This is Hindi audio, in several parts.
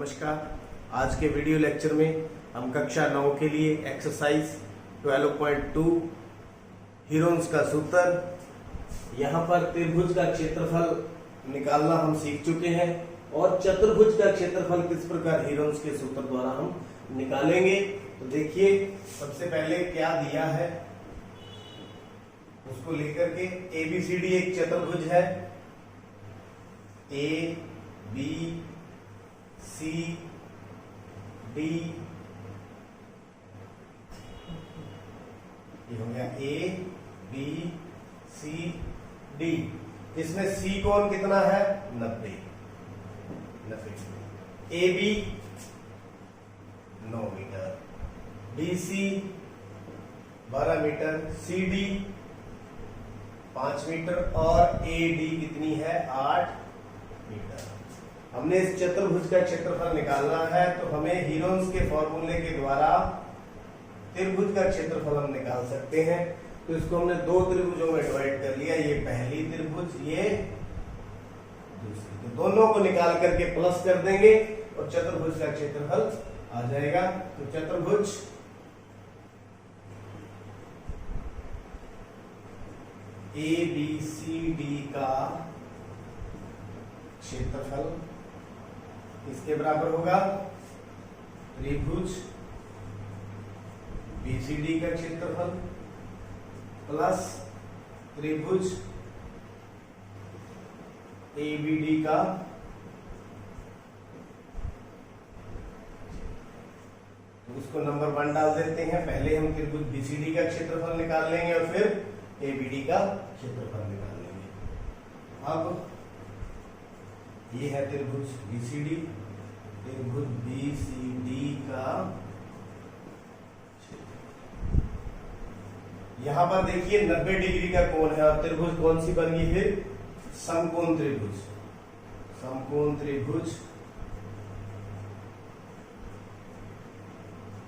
नमस्कार। आज के वीडियो लेक्चर में हम कक्षा 9 के लिए एक्सरसाइज 12.2 हीरोन्स का सूत्र, यहाँ पर त्रिभुज का क्षेत्रफल निकालना हम सीख चुके हैं और चतुर्भुज का क्षेत्रफल किस प्रकार हीरोन्स के सूत्र द्वारा हम निकालेंगे। तो देखिए, सबसे पहले क्या दिया है उसको लेकर के ABCD एक चतुर्भुज है, A B C D, ये हो गया A B C D। इसमें C कोण कितना है 90। AB 9 metre, BC 12 metre, CD 5 metre और AD कितनी है 8 मीटर। हमने इस चतुर्भुज का क्षेत्रफल निकालना है, तो हमें हीरोन्स के फॉर्मूले के द्वारा त्रिभुज का क्षेत्रफल हम निकाल सकते हैं। तो इसको हमने दो त्रिभुजों में डिवाइड कर लिया, ये पहली त्रिभुज, ये दूसरी। तो दोनों को निकाल करके प्लस कर देंगे और चतुर्भुज का क्षेत्रफल आ जाएगा। तो चतुर्भुज ABCD का क्षेत्रफल इसके बराबर होगा त्रिभुज BCD का क्षेत्रफल प्लस त्रिभुज ABD का। तो उसको नंबर 1 डाल देते हैं। पहले हम त्रिभुज BCD का क्षेत्रफल निकाल लेंगे और फिर ABD का क्षेत्रफल निकाल लेंगे। अब ये है त्रिभुज BCD, त्रिभुज BCD का यहां पर देखिए 90 डिग्री का कोण है और त्रिभुज कौन सी बन गई फिर समकोण त्रिभुज। समकोण त्रिभुज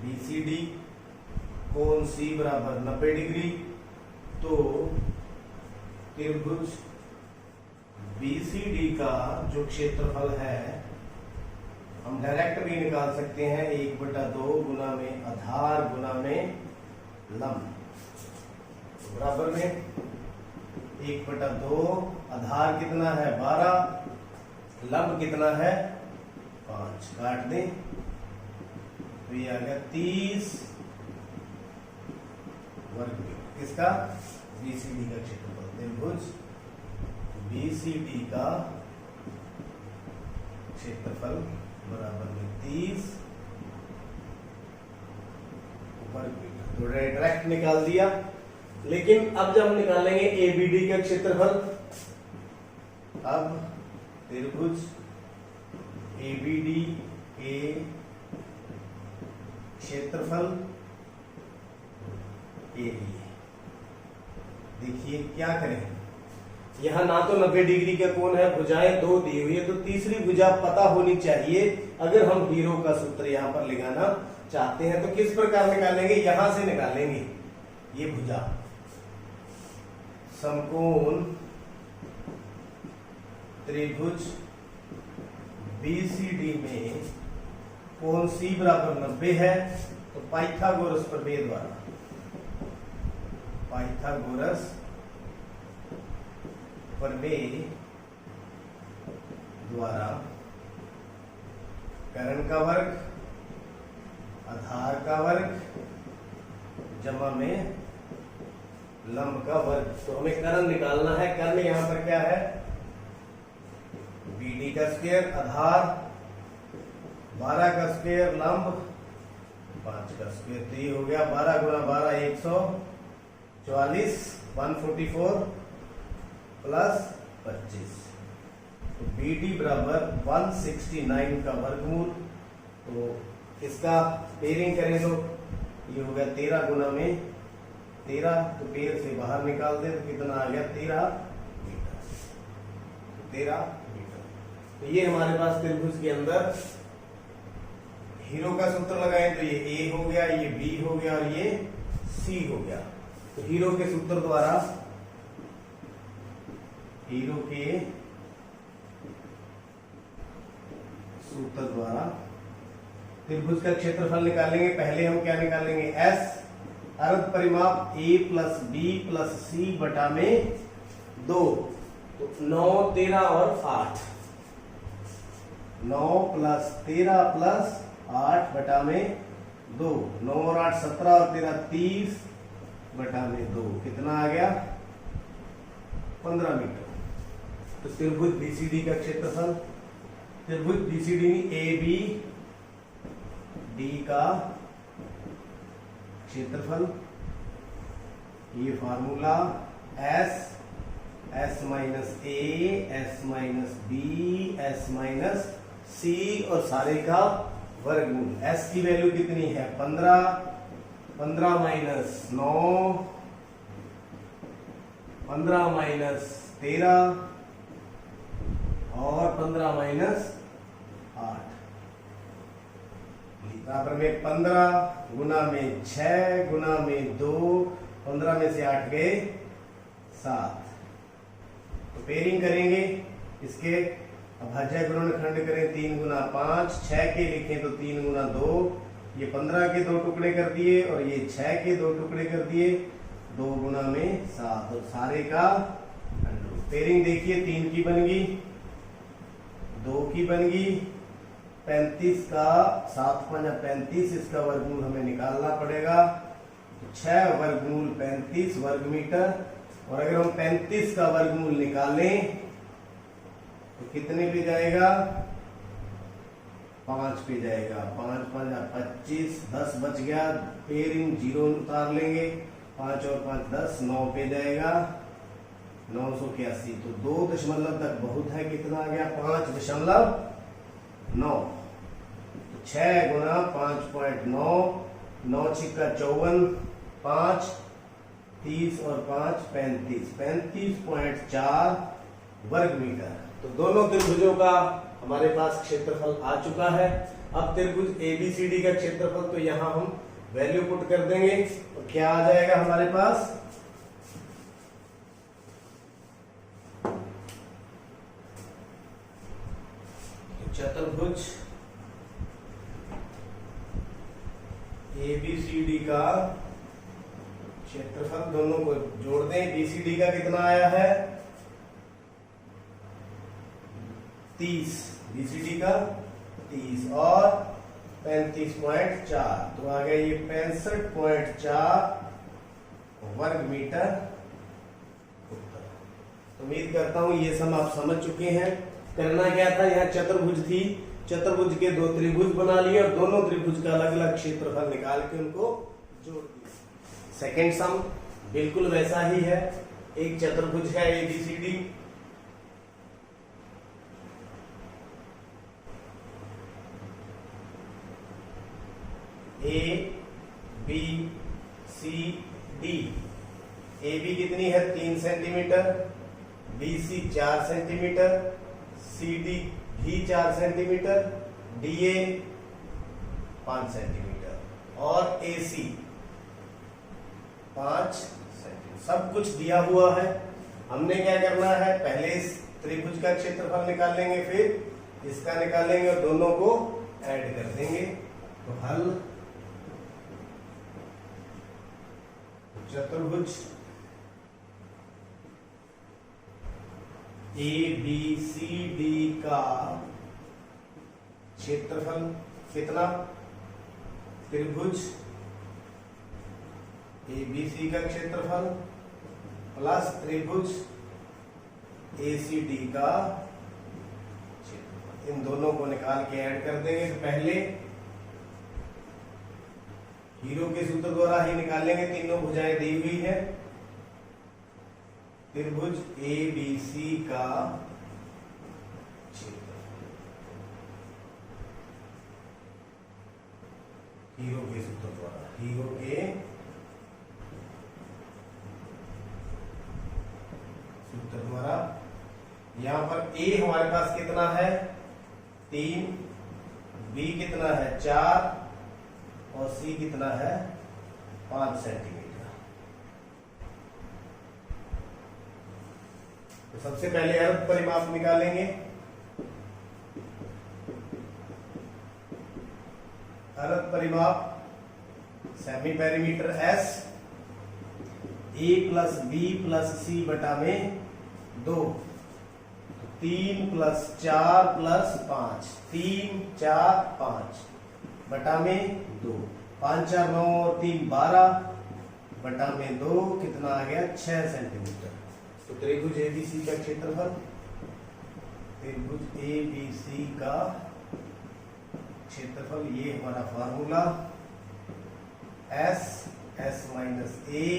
BCD कोण C बराबर 90 डिग्री। तो त्रिभुज BCD का जो क्षेत्रफल है हम डायरेक्ट भी निकाल सकते हैं, 1/2 गुना में आधार गुना में लंब बराबर में 1/2। आधार कितना है 12, लंब कितना है 5, काट दें तो ये आ गया 30 वर्ग मीटर। किसका BCD का क्षेत्रफल, त्रिभुज BCD का क्षेत्रफल बराबर में 30 वर्ग मीटर। तो डायरेक्ट निकाल दिया। लेकिन अब जब हम निकालेंगे ABD का क्षेत्रफल, अब त्रिभुज ABD के क्षेत्रफल के लिए देखिए क्या करें। यहां ना तो 90 डिग्री का कोण है, भुजाएं दो दी हुई है, तो तीसरी भुजा पता होनी चाहिए अगर हम हीरो का सूत्र यहां पर लगाना चाहते हैं। तो किस प्रकार निकालेंगे, यहां से निकालेंगे। ये भुजा समकोण त्रिभुज BCD में कोण C बराबर 90 है, तो पाइथागोरस प्रमेय द्वारा, पाइथागोरस प्रमेय द्वारा कर्ण का वर्ग आधार का वर्ग जमा में लंब का वर्ग। तो हमें कर्ण निकालना है। कर्ण यहां पर क्या है BD का स्क्वायर, आधार 12 का स्क्वायर, लंब 5 का स्क्वायर। तो ये हो गया 12 गुना 12 144, 144 प्लस 25। तो BD बराबर 169 का वर्गमूल। तो इसका पेयरिंग करें तो ये हो गया 13 गुना में 13, तो पेयर से बाहर निकाल दें तो कितना आ गया 13 मीटर। तो 13 मीटर। तो ये हमारे पास त्रिभुज के अंदर हीरो का सूत्र लगाएं तो ये A हो गया, ये B हो गया और ये C हो गया। तो हीरो के सूत्र द्वारा, हीरो के सूत्र द्वारा त्रिभुज का क्षेत्रफल निकालेंगे। पहले हम क्या निकालेंगे, एस अर्ध परिमाप a प्लस बी प्लस सी बटा में 2, तो 9 13 और 8, 9 प्लस 13 प्लस 8 बटा में 2, 9 और 8 17 और 13 30 बटा में 2, कितना आ गया 15 मीटर। तो त्रिभुज बीसीडी का क्षेत्रफल, त्रिभुज बीसीडी ए बी डी का क्षेत्रफल, ये formula S minus A S minus B S minus C और सारे का वर्गमूल। एस की वैल्यू कितनी है 15, 15 माइनस 9, 15 माइनस 13 और 15 माइनस 8, बराबर में 15 गुना में 6 गुना में 2, 15 में से 8 गए 7। तो पेयरिंग करेंगे इसके, अभाज्य गुणनखंड करें 3 गुना 5, 6 के लिखें तो 3 गुना 2, ये 15 के 2 टुकड़े कर दिए और ये 6 के 2 टुकड़े कर दिए, 2 गुना में 7 और सारे का पेयरिंग देखिए 3 की बन गई, 2 की बन गई, 35 का 7 5 35, इसका वर्गमूल हमें निकालना पड़ेगा। तो 6 वर्गमूल 35 वर्ग मीटर, और अगर हम 35 का वर्गमूल निकालें तो कितने पे जाएगा 5 पे जाएगा, 5 5 25, 10 बच गया, पेयरिंग 0 उतार लेंगे, 5 और 5 10, 9 पे जाएगा 981। तो 2 दशमलव तक बहुत है, कितना आ गया 5.9, 6 गुना 5.9, 9 छिक्का 54, 5 30 और 5 35, 35.4 वर्ग मीटर। तो दोनों त्रिभुजों का हमारे पास क्षेत्रफल आ चुका है। अब त्रिभुज एबीसीडी का क्षेत्रफल, तो यहां हम वैल्यू पुट कर देंगे, तो क्या आ जाएगा हमारे पास, चतुर्भुज एबीसीडी का क्षेत्रफल, दोनों को जोड़ दें, बीसीडी का कितना आया है 30, बीसीडी का 30 और 35.4, तो आ गया ये 65.4 वर्ग मीटर। उम्मीद करता हूं ये सब आप समझ चुके हैं। करना क्या था, यहाँ चतुर्भुज थी, चतुर्भुज के 2 त्रिभुज बना लिए और दोनों त्रिभुज का अलग अलग क्षेत्रफल निकाल के उनको जोड़ दिया। सेकेंड सम बिल्कुल वैसा ही है, एक चतुर्भुज है ABCD, A B C D, A B कितनी है 3 centimetre, B C 4 centimetre, C D भी 4 सेंटीमीटर, डी ए 5 सेंटीमीटर और ए सी 5 सेंटीमीटर। सब कुछ दिया हुआ है। हमने क्या करना है, पहले इस त्रिभुज का क्षेत्रफल निकाल लेंगे, फिर इसका निकालेंगे और दोनों को ऐड कर देंगे। तो हल चतुर्भुज ए बी सी डी का क्षेत्रफल कितना, त्रिभुज ए बी सी का क्षेत्रफल प्लस त्रिभुज ए सी डी का क्षेत्रफल, इन दोनों को निकाल के ऐड कर देंगे। तो पहले हीरो के सूत्र द्वारा ही निकालेंगे, तीनों भुजाएं दी हुई है। त्रिभुज ए बी सी का क्षेत्रफल हीरो के सूत्र द्वारा, हीरो के सूत्र द्वारा, यहां पर ए हमारे पास कितना है 3, बी कितना है 4 और सी कितना है 5 सेंटीमीटर। तो सबसे पहले अर्ध परिमाप निकालेंगे। अर्ध परिमाप सेमी पेरीमीटर एस, ए प्लस बी प्लस सी बटा में 2, 3 प्लस 4 प्लस 5, 3 4 5 बटा में 2, 5 4 9 और 3 12 बटा में 2 कितना आ गया 6 सेंटीमीटर। तो त्रिभुज एबीसी का क्षेत्रफल, त्रिभुज एबीसी का क्षेत्रफल, ये हमारा formula S, S minus A,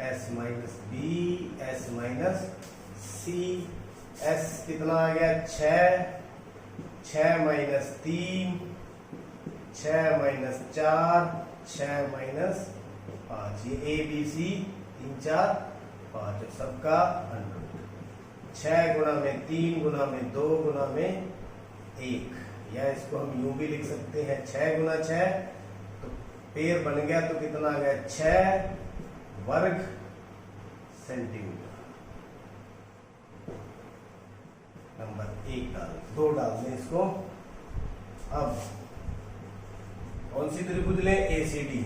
S minus B, S minus C. S कितना आ गया 6, 6 माइनस 3, 6 माइनस 4, 6 माइनस 5, ये ए बी सी 3 4 5 सबका अंडर। 6 गुना में 3 गुना में 2 गुना में 1, या इसको हम यूं भी लिख सकते हैं 6 गुना 6, तो पेड़ बन गया तो कितना आ गया 6 वर्ग सेंटीमीटर। नंबर 1 2 डाल दें इसको। अब कौन सी त्रिभुज लें, एसीडी।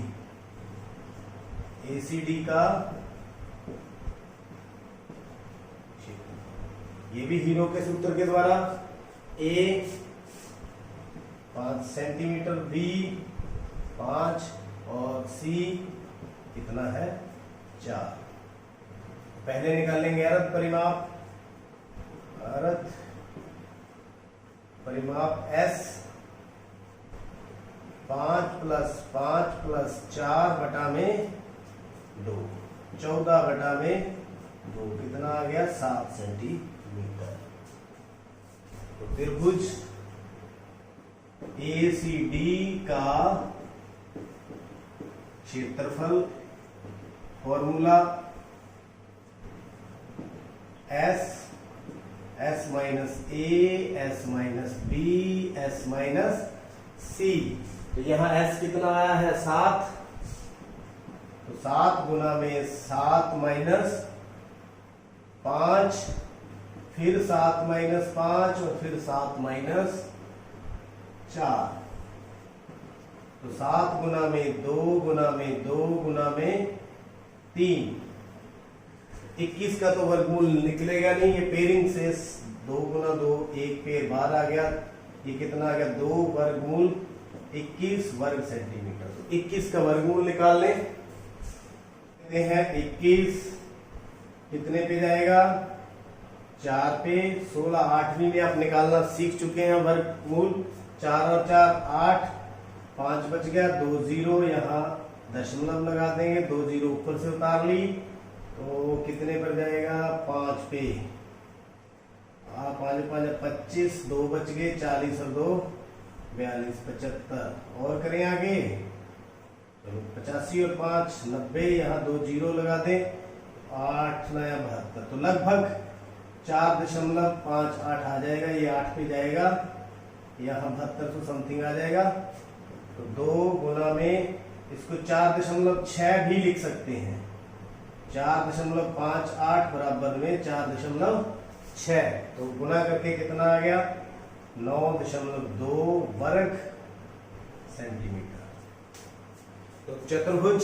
एसीडी का ये भी हीरो के सूत्र के द्वारा, ए 5 सेंटीमीटर, बी 5 और सी कितना है 4। पहले निकालेंगे अर्ध परिमाप, अर्ध परिमाप एस 5 प्लस 5 प्लस 4 बटा में 2, 14 बटा में 2 कितना आ गया 7 सेंटीमीटर। तो त्रिभुज एसीडी का क्षेत्रफल, formula S, S minus A, S minus B, S minus C. तो यहां एस कितना आया है 7, तो 7 गुना में 7 माइनस 5, फिर 7 माइनस 5 और फिर 7 माइनस 4, तो 7 गुना में 2 गुना में 2 गुना में 3, 21 का तो वर्गमूल निकलेगा नहीं, ये पेयरिंग से 2 गुना 2 एक पेड़ बाहर आ गया, ये कितना आ गया 2 वर्गमूल 21 वर्ग सेंटीमीटर। तो 21 का वर्गमूल निकाल लें, कहते हैं 21 कितने पे जाएगा 4 पे, 16 8वीं में आप निकालना सीख चुके हैं वर्गमूल। 4 और 4 8, 5 बच गया, 2 0 यहाँ दशमलव लगा देंगे, 2 0 ऊपर से उतार ली, तो कितने पर जाएगा 5 पे, 5 5 25, 2 बच गए, 40 और 2 42 75 और करें आगे, चलो 85 और 5 90, यहाँ 2 0 लगा दें, 8 9 72, तो लगभग 4.58 आ जाएगा, ये 8 पे जाएगा, यहाँ 72 तो समथिंग आ जाएगा। तो 2 गुना में इसको 4.6 भी लिख सकते हैं, 4.58 बराबर में 4.6, तो गुना करके कितना आ गया 9.2 वर्ग सेंटीमीटर। तो चतुर्भुज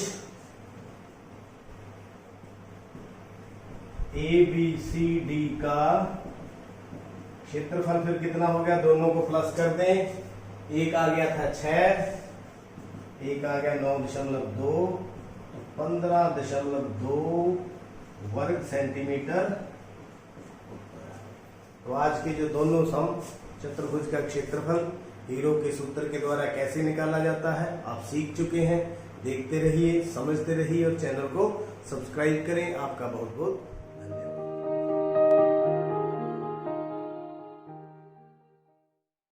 ABCD का क्षेत्रफल फिर कितना हो गया, दोनों को प्लस कर दें, एक आ गया था 6, एक आ गया 9.2, 15.2 वर्ग सेंटीमीटर। तो आज के जो दोनों सम चतुर्भुज का क्षेत्रफल हीरो के सूत्र के द्वारा कैसे निकाला जाता है आप सीख चुके हैं। देखते रहिए, समझते रहिए और चैनल को सब्सक्राइब करें। आपका बहुत बहुत